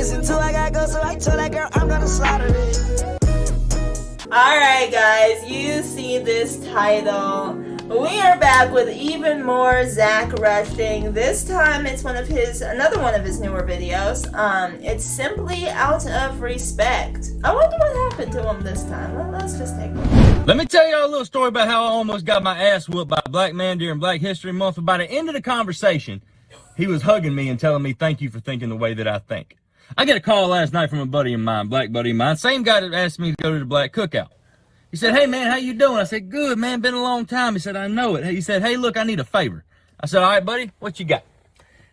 missing two, I gotta go, so I told that girl I'm gonna slaughter it. Alright guys, you see this title. We are back with even more Zach rushing. This time it's another one of his newer videos. It's simply out of respect. I wonder what happened to him this time. Well, let's just take a look. Let me tell y'all a little story about how I almost got my ass whooped by a black man during Black History Month. By the end of the conversation, he was hugging me and telling me thank you for thinking the way that I think. I got a call last night from a buddy of mine, black buddy of mine, same guy that asked me to go to the Black Cookout. He said, hey man, how you doing? I said, good man, been a long time. He said, I know it. He said, hey look, I need a favor. I said, all right buddy, what you got?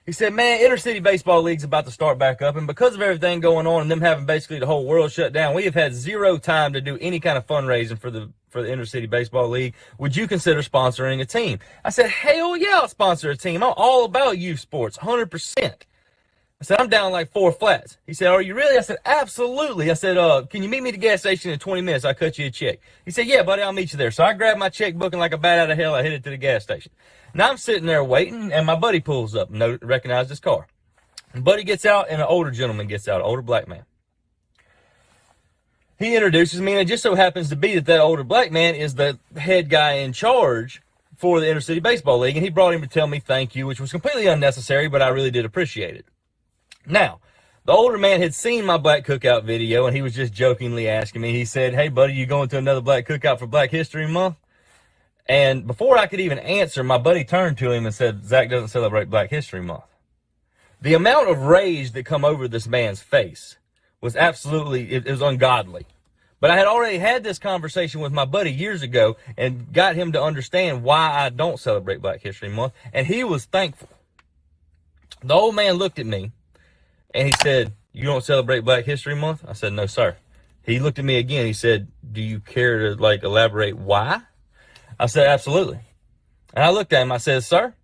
He said, man, Intercity Baseball League's about to start back up, and because of everything going on and them having basically the whole world shut down, we have had zero time to do any kind of fundraising for the Intercity Baseball League. Would you consider sponsoring a team? I said, hell yeah, I'll sponsor a team. I'm all about youth sports, 100%. I said, I'm down like 4 flats. He said, are you really? I said, absolutely. I said, can you meet me at the gas station in 20 minutes? I'll cut you a check. He said, yeah, buddy, I'll meet you there. So I grabbed my checkbook and like a bat out of hell, I headed to the gas station. Now I'm sitting there waiting, and my buddy pulls up and recognized his car. And buddy gets out, and an older gentleman gets out, an older black man. He introduces me, and it just so happens to be that older black man is the head guy in charge for the Intercity Baseball League, and he brought him to tell me thank you, which was completely unnecessary, but I really did appreciate it. Now, the older man had seen my Black Cookout video, and he was just jokingly asking me. He said, hey, buddy, you going to another Black Cookout for Black History Month? And before I could even answer, my buddy turned to him and said, Zach doesn't celebrate Black History Month. The amount of rage that come over this man's face was absolutely, it was ungodly. But I had already had this conversation with my buddy years ago and got him to understand why I don't celebrate Black History Month, and he was thankful. The old man looked at me, and he said, you don't celebrate Black History Month? I said, no, sir. He looked at me again. He said, do you care to, elaborate why? I said, absolutely. And I looked at him. I said, sir,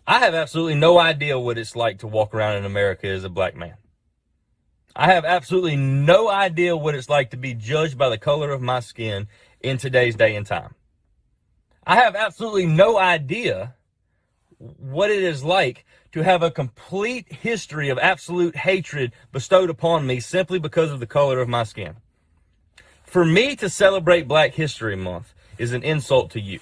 I have absolutely no idea what it's like to walk around in America as a black man. I have absolutely no idea what it's like to be judged by the color of my skin in today's day and time. I have absolutely no idea what it is like to have a complete history of absolute hatred bestowed upon me simply because of the color of my skin. For me to celebrate Black History Month is an insult to you.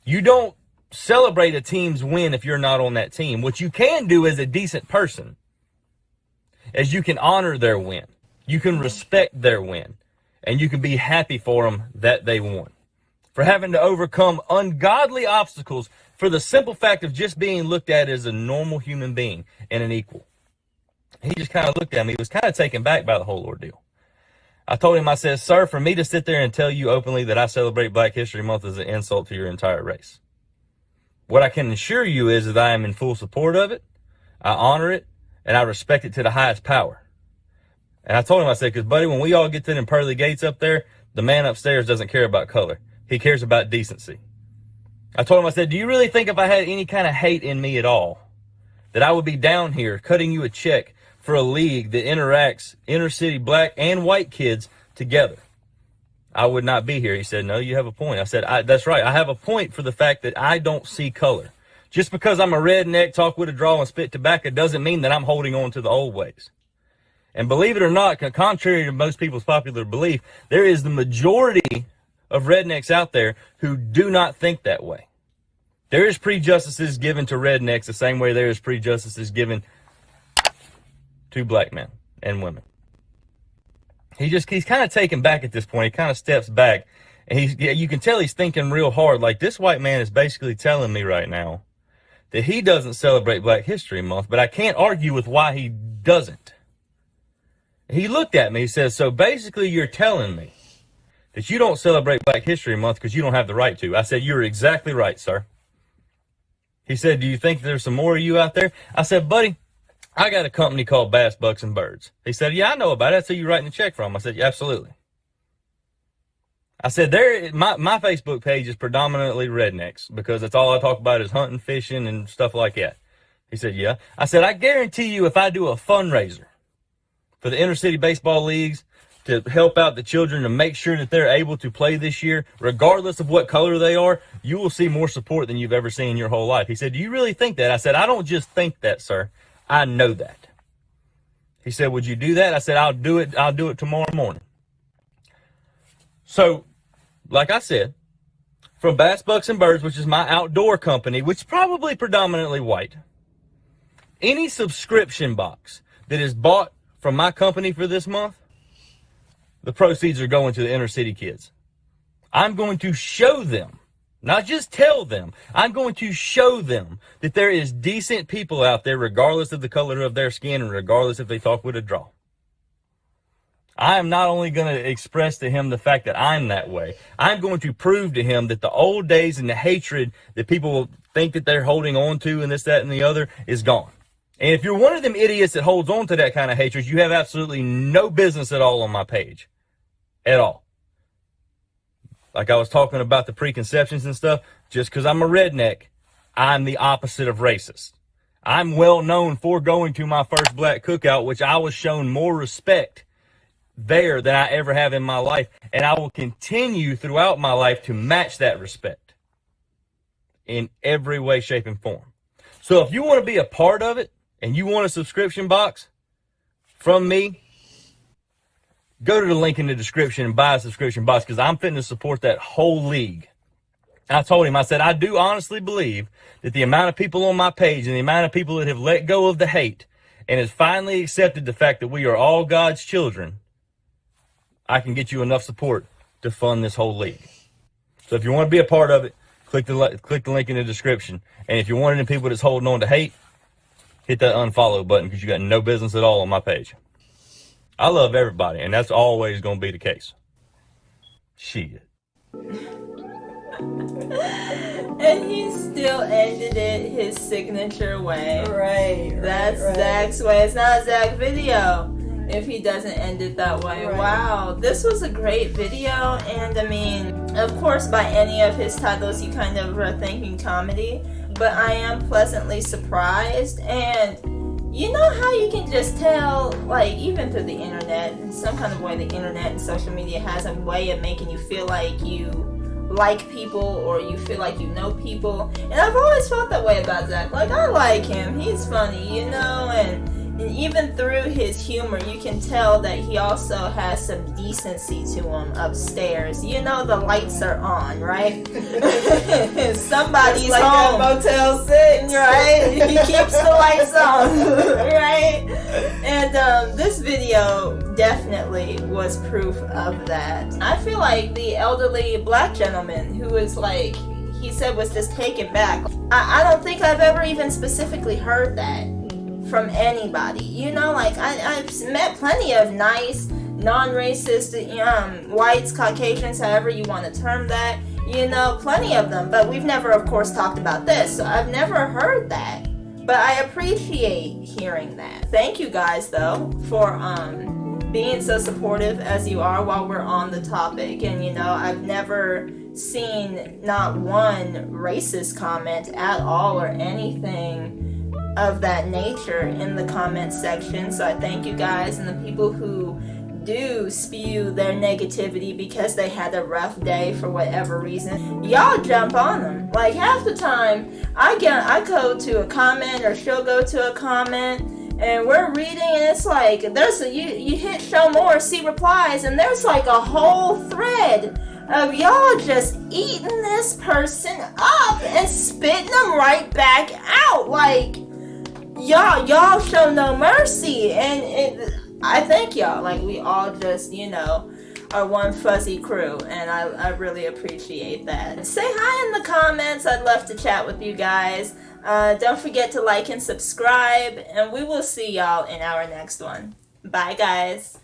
You don't celebrate a team's win if you're not on that team. What you can do as a decent person is you can honor their win. You can respect their win. And you can be happy for them that they won. For having to overcome ungodly obstacles for the simple fact of just being looked at as a normal human being and an equal. He just kind of looked at me. He was kind of taken back by the whole ordeal. I told him, I said, sir, for me to sit there and tell you openly that I celebrate Black History Month is an insult to your entire race. What I can assure you is that I am in full support of it. I honor it, and I respect it to the highest power. And I told him, I said, because, buddy, when we all get to them pearly gates up there, the man upstairs doesn't care about color. He cares about decency. I told him, I said, do you really think if I had any kind of hate in me at all, that I would be down here cutting you a check for a league that interacts inner city black and white kids together? I would not be here. He said, no, you have a point. I said, that's right. I have a point for the fact that I don't see color. Just because I'm a redneck, talk with a draw, and spit tobacco doesn't mean that I'm holding on to the old ways. And believe it or not, contrary to most people's popular belief, there is the majority of rednecks out there who do not think that way. There is prejudices given to rednecks the same way there is prejudices given to black men and women. He's kind of taken back at this point. He kind of steps back, and you can tell he's thinking real hard. Like, this white man is basically telling me right now that he doesn't celebrate Black History Month, but I can't argue with why he doesn't. He looked at me, he says, so basically you're telling me that you don't celebrate Black History Month because you don't have the right to. I said, you're exactly right, sir. He said, do you think there's some more of you out there? I said, buddy, I got a company called Bass, Bucks, and Birds. He said, yeah, I know about it. That's who you're writing a check from. I said, yeah, absolutely. I said, my Facebook page is predominantly rednecks because that's all I talk about is hunting, fishing, and stuff like that. He said, yeah. I said, I guarantee you if I do a fundraiser for the Intercity Baseball Leagues to help out the children to make sure that they're able to play this year, regardless of what color they are, you will see more support than you've ever seen in your whole life. He said, do you really think that? I said, I don't just think that, sir. I know that. He said, would you do that? I said, I'll do it tomorrow morning. So, like I said, from Bass, Bucks, and Birds, which is my outdoor company, which is probably predominantly white, any subscription box that is bought from my company for this month, the proceeds are going to the inner city kids. I'm going to show them, not just tell them, I'm going to show them that there is decent people out there regardless of the color of their skin and regardless if they talk with a draw. I am not only going to express to him the fact that I'm that way, I'm going to prove to him that the old days and the hatred that people will think that they're holding on to and this, that, and the other is gone. And if you're one of them idiots that holds on to that kind of hatred, you have absolutely no business at all on my page. At all. Like I was talking about the preconceptions and stuff, just because I'm a redneck, I'm the opposite of racist. I'm well known for going to my first black cookout, which I was shown more respect there than I ever have in my life. And I will continue throughout my life to match that respect in every way, shape, and form. So if you want to be a part of it and you want a subscription box from me, go to the link in the description and buy a subscription box because I'm fitting to support that whole league. I told him, I said, I do honestly believe that the amount of people on my page and the amount of people that have let go of the hate and has finally accepted the fact that we are all God's children, I can get you enough support to fund this whole league. So if you want to be a part of it, click the link in the description. And if you're one of the people that's holding on to hate, hit that unfollow button because you got no business at all on my page. I love everybody, and that's always going to be the case. Shit. And he still ended it his signature way. Right. That's right. Zach's way. It's not a Zach video if he doesn't end it that way. Right. Wow. This was a great video, and I mean, of course, by any of his titles, you kind of are thinking comedy, but I am pleasantly surprised. And you know how you can just tell, like, even through the internet, in some kind of way, the internet and social media has a way of making you feel like you like people or you feel like you know people. And I've always felt that way about Zach. Like, I like him. He's funny, you know, and even through his humor, you can tell that he also has some decency to him upstairs. You know, the lights are on, right? Somebody's like home. Motel 6. Right? He keeps the lights on, right? And this video definitely was proof of that. I feel like the elderly black gentleman who was like, he said was just taken back. I don't think I've ever even specifically heard that from anybody. You know, like I've met plenty of nice, non-racist whites, Caucasians, however you want to term that. You know, plenty of them. But we've never, of course, talked about this. So I've never heard that. But I appreciate hearing that. Thank you guys, though, for being so supportive as you are while we're on the topic. And, you know, I've never seen not one racist comment at all or anything of that nature in the comment section. So I thank you guys, and the people who do spew their negativity because they had a rough day for whatever reason, y'all jump on them. Like, half the time I go to a comment or she'll go to a comment and we're reading and it's like you hit show more, see replies, and there's like a whole thread of y'all just eating this person up and spitting them right back out. Like, y'all show no mercy, and I thank y'all. Like, we all just, you know, are one fuzzy crew, and I really appreciate that. Say hi in the comments. I'd love to chat with you guys. Don't forget to like and subscribe, and we will see y'all in our next one. Bye, guys.